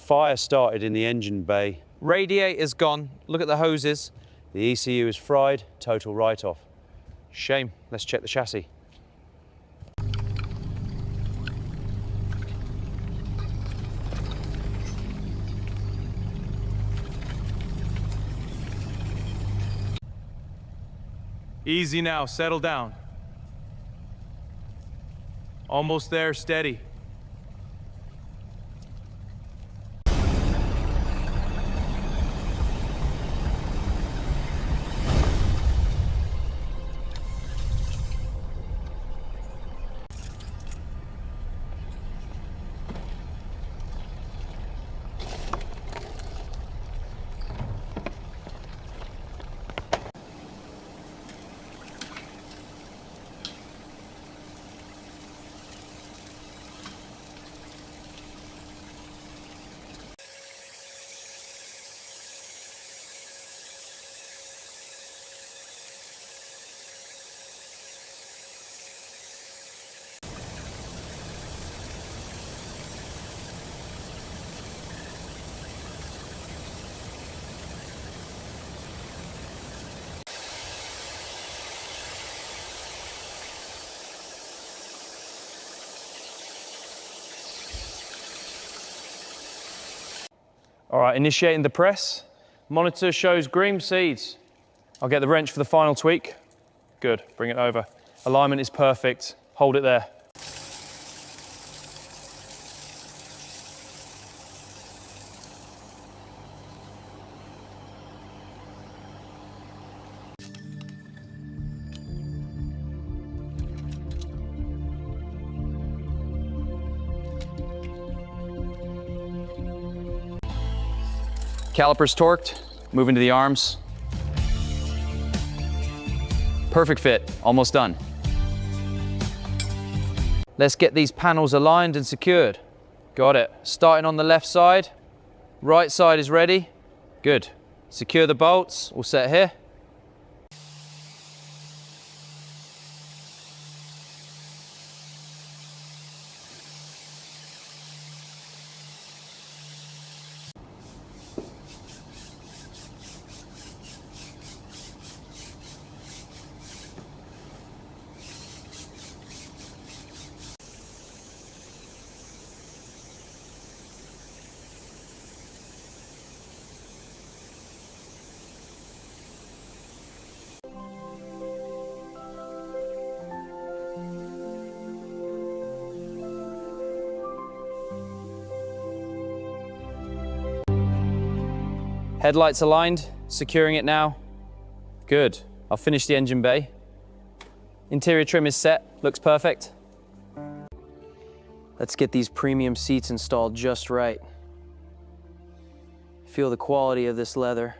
Fire started in the engine bay. Radiator's gone. Look at the hoses. The ECU is fried, total write-off. Shame. Let's check the chassis. Easy now, settle down. Almost there, steady. All right, initiating the press. Monitor shows green seeds. I'll get the wrench for the final tweak. Good, bring it over. Alignment is perfect. Hold it there. Calipers torqued, moving to the arms. Perfect fit, almost done. Let's get these panels aligned and secured. Got it. Starting on the left side. Right side is ready. Good. Secure the bolts, all set here. Headlights aligned, securing it now. Good. I'll finish the engine bay. Interior trim is set, looks perfect. Let's get these premium seats installed just right. Feel the quality of this leather.